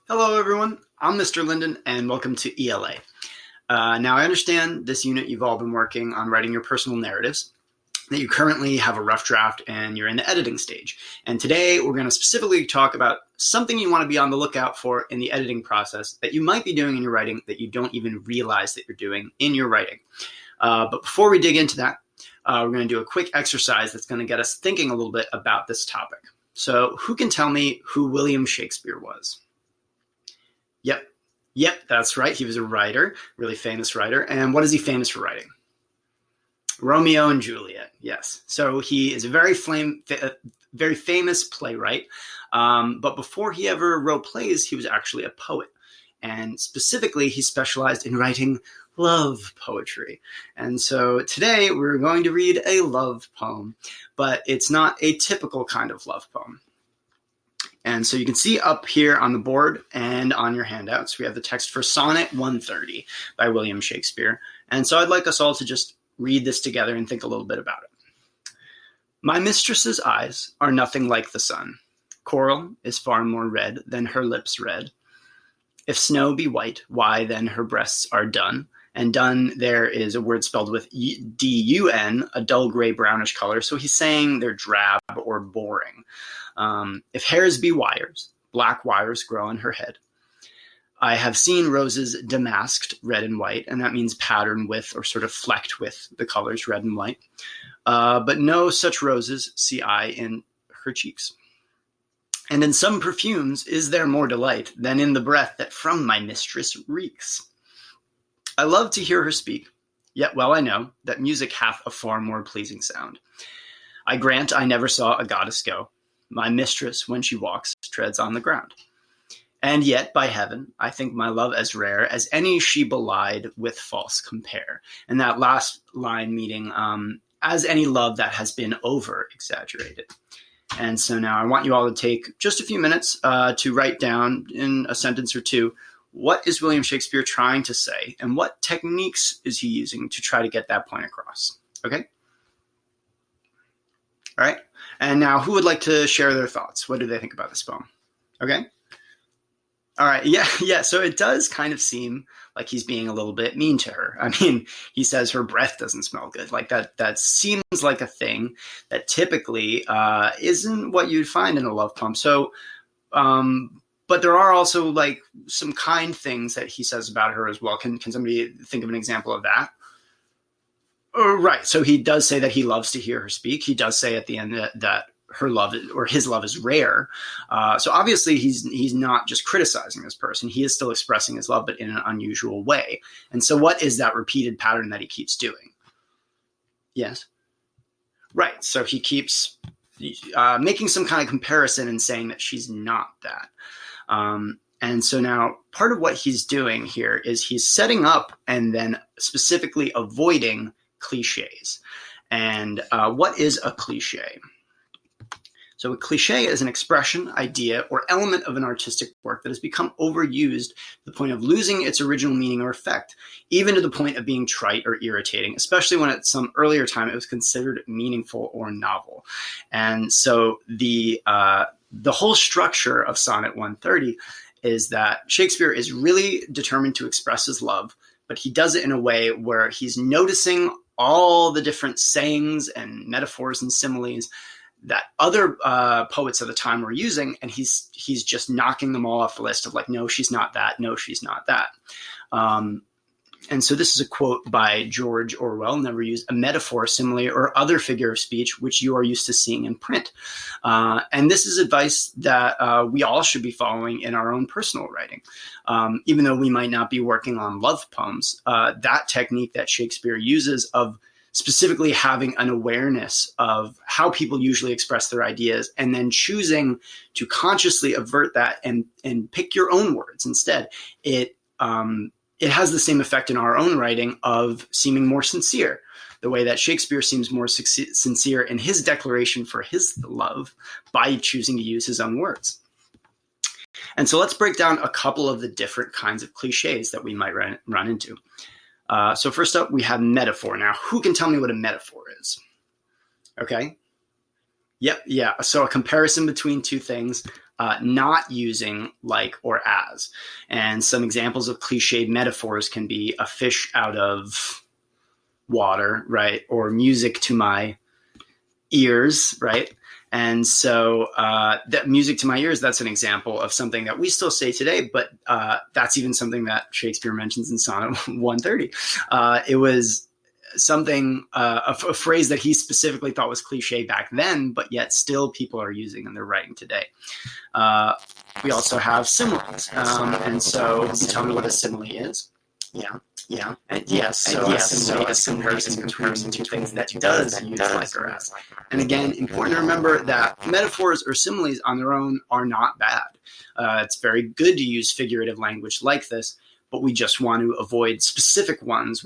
Hello, everyone. I'm Mr. Linden, and welcome to ELA. Now, I understand this unit you've all been working on writing your personal narratives, that you currently have a rough draft and you're in the editing stage. And today, we're going to specifically talk about something you want to be on the lookout for in the editing process that you might be doing in your writing that you don't even realize that you're doing in your writing. But before we dig into that, we're going to do a quick exercise that's going to get us thinking a little bit about this topic. So, who can tell me who William Shakespeare was? Yep, that's right. He was a writer, really famous writer. And what is he famous for writing? Romeo and Juliet, yes. So he is a very famous playwright. But before he ever wrote plays, he was actually a poet. And specifically, he specialized in writing love poetry. And so today we're going to read a love poem, but it's not a typical kind of love poem. And so you can see up here on the board and on your handouts, we have the text for Sonnet 130 by William Shakespeare. And so I'd like us all to just read this together and think a little bit about it. My mistress's eyes are nothing like the sun. Coral is far more red than her lips red. If snow be white, why then her breasts are dun. And dun, there is a word spelled with D-U-N, a dull gray brownish color. So he's saying they're drab or boring. If hairs be wires, black wires grow on her head. I have seen roses damasked red and white, and that means patterned with or sort of flecked with the colors red and white. But no such roses see I in her cheeks. And in some perfumes is there more delight than in the breath that from my mistress reeks. I love to hear her speak, yet well I know that music hath a far more pleasing sound. I grant I never saw a goddess go. My mistress, when she walks, treads on the ground. And yet, by heaven, I think my love as rare as any she belied with false compare. And that last line meaning as any love that has been over-exaggerated. And so now I want you all to take just a few minutes to write down in a sentence or two, what is William Shakespeare trying to say? And what techniques is he using to try to get that point across? Okay? All right. And now who would like to share their thoughts? What do they think about this poem? Okay. All right. Yeah. So it does kind of seem like he's being a little bit mean to her. I mean, he says her breath doesn't smell good. Like that seems like a thing that typically isn't what you'd find in a love poem. So, but there are also like some kind things that he says about her as well. Can somebody think of an example of that? Right. So he does say that he loves to hear her speak. He does say at the end that her love or his love is rare. So obviously he's not just criticizing this person. He is still expressing his love, but in an unusual way. And so what is that repeated pattern that he keeps doing? Yes. Right. So he keeps making some kind of comparison and saying that she's not that. And so now part of what he's doing here is he's setting up and then specifically avoiding cliches. And what is a cliche? So a cliche is an expression, idea, or element of an artistic work that has become overused to the point of losing its original meaning or effect, even to the point of being trite or irritating, especially when at some earlier time it was considered meaningful or novel. And so the whole structure of Sonnet 130 is that Shakespeare is really determined to express his love, but he does it in a way where he's noticing all the different sayings and metaphors and similes that other poets of the time were using, and he's just knocking them all off the list of like, no, she's not that, no, she's not that. And so this is a quote by George Orwell: never use a metaphor, simile, or other figure of speech which you are used to seeing in print. And this is advice that we all should be following in our own personal writing. Even though we might not be working on love poems, that technique that Shakespeare uses of specifically having an awareness of how people usually express their ideas and then choosing to consciously avert that and pick your own words instead. It has the same effect in our own writing of seeming more sincere, the way that Shakespeare seems more sincere in his declaration for his love by choosing to use his own words. And so let's break down a couple of the different kinds of cliches that we might run into. So first up, we have metaphor. Now, who can tell me what a metaphor is? Okay. Yep. Yeah. So a comparison between two things. not using like or as. And some examples of cliched metaphors can be a fish out of water, right? Or music to my ears, right? And so that music to my ears, that's an example of something that we still say today, but that's even something that Shakespeare mentions in Sonnet 130. It was something, a phrase that he specifically thought was cliche back then, but yet still people are using in their writing today. We also have similes. And so can you tell me what a simile is? Yeah. Yeah. So a comparison between two things that does use like or as. And again, important to remember that metaphors or similes on their own are not bad. It's very good to use figurative language like this, but we just want to avoid specific ones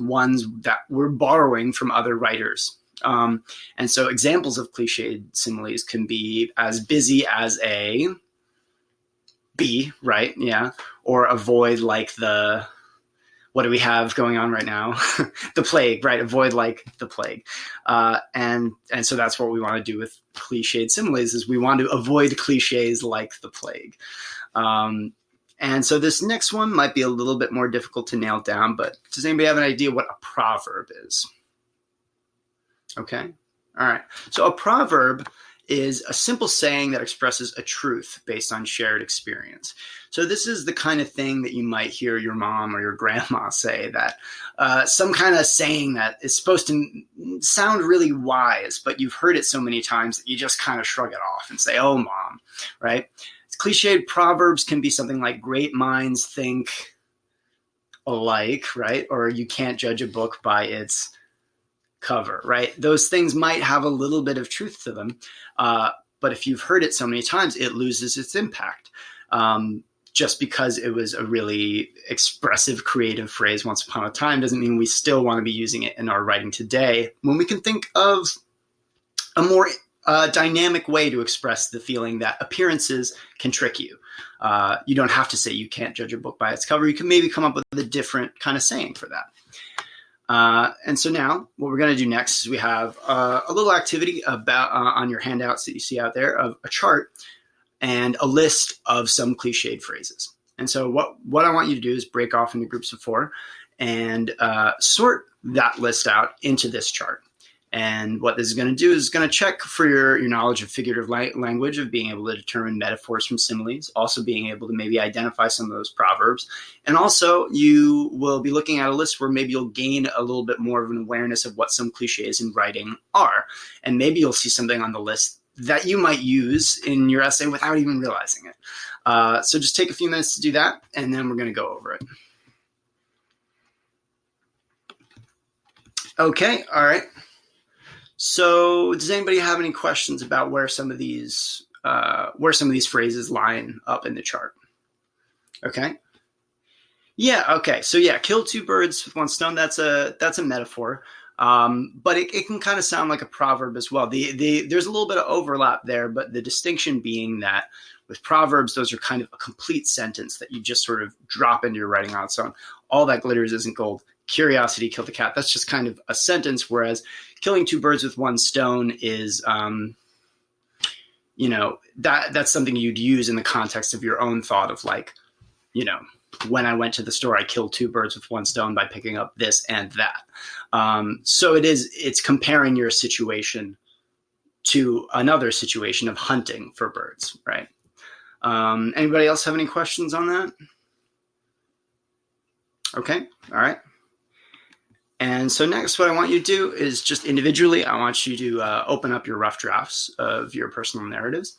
that we're borrowing from other writers. And so examples of cliched similes can be as busy as a bee, right? Yeah. Or avoid like the, what do we have going on right now? The plague, right? Avoid like the plague. And so that's what we want to do with cliched similes is we want to avoid cliches like the plague. And so this next one might be a little bit more difficult to nail down, but does anybody have an idea what a proverb is? Okay. All right. So a proverb is a simple saying that expresses a truth based on shared experience. So this is the kind of thing that you might hear your mom or your grandma say, that some kind of saying that is supposed to sound really wise, but you've heard it so many times that you just kind of shrug it off and say, oh, mom, right? Cliched proverbs can be something like great minds think alike, right? Or you can't judge a book by its cover, right? Those things might have a little bit of truth to them, but if you've heard it so many times, it loses its impact. Just because it was a really expressive, creative phrase once upon a time doesn't mean we still want to be using it in our writing today, when we can think of a more dynamic way to express the feeling that appearances can trick you. You don't have to say you can't judge a book by its cover. You can maybe come up with a different kind of saying for that. And so now what we're going to do next is we have a little activity about on your handouts that you see out there of a chart and a list of some cliched phrases. And so what I want you to do is break off into groups of 4 and sort that list out into this chart. And what this is going to do is going to check for your knowledge of figurative language, of being able to determine metaphors from similes, also being able to maybe identify some of those proverbs. And also you will be looking at a list where maybe you'll gain a little bit more of an awareness of what some cliches in writing are. And maybe you'll see something on the list that you might use in your essay without even realizing it. So just take a few minutes to do that, and then we're going to go over it. Okay, all right. So does anybody have any questions about where some of these phrases line up in the chart? Okay. Yeah. Okay. So yeah, kill 2 birds with 1 stone. That's a metaphor, but it can kind of sound like a proverb as well. There's a little bit of overlap there, but the distinction being that with proverbs, those are kind of a complete sentence that you just sort of drop into your writing on its own. All that glitters isn't gold. Curiosity killed the cat. That's just kind of a sentence, whereas killing 2 birds with 1 stone is, that's something you'd use in the context of your own thought of like, when I went to the store, I killed 2 birds with 1 stone by picking up this and that. So it's comparing your situation to another situation of hunting for birds, right? Anybody else have any questions on that? Okay, all right. And so next, what I want you to do is just individually, I want you to open up your rough drafts of your personal narratives.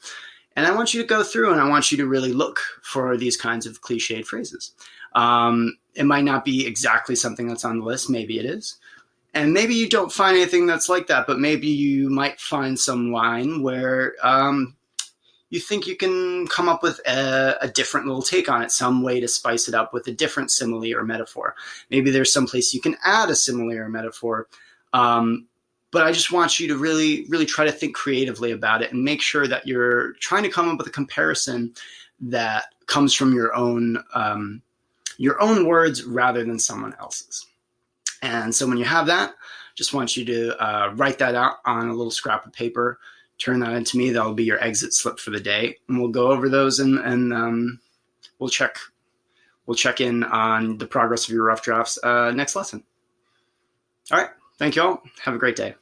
And I want you to go through and I want you to really look for these kinds of cliched phrases. It might not be exactly something that's on the list. Maybe it is. And maybe you don't find anything that's like that, but maybe you might find some line where you think you can come up with a different little take on it, some way to spice it up with a different simile or metaphor. Maybe there's some place you can add a simile or metaphor. But I just want you to really, really try to think creatively about it and make sure that you're trying to come up with a comparison that comes from your own words rather than someone else's. And so when you have that, just want you to write that out on a little scrap of paper. turn that into me. That'll be your exit slip for the day, and we'll go over those and we'll check in on the progress of your rough drafts next lesson. All right. Thank you all. Have a great day.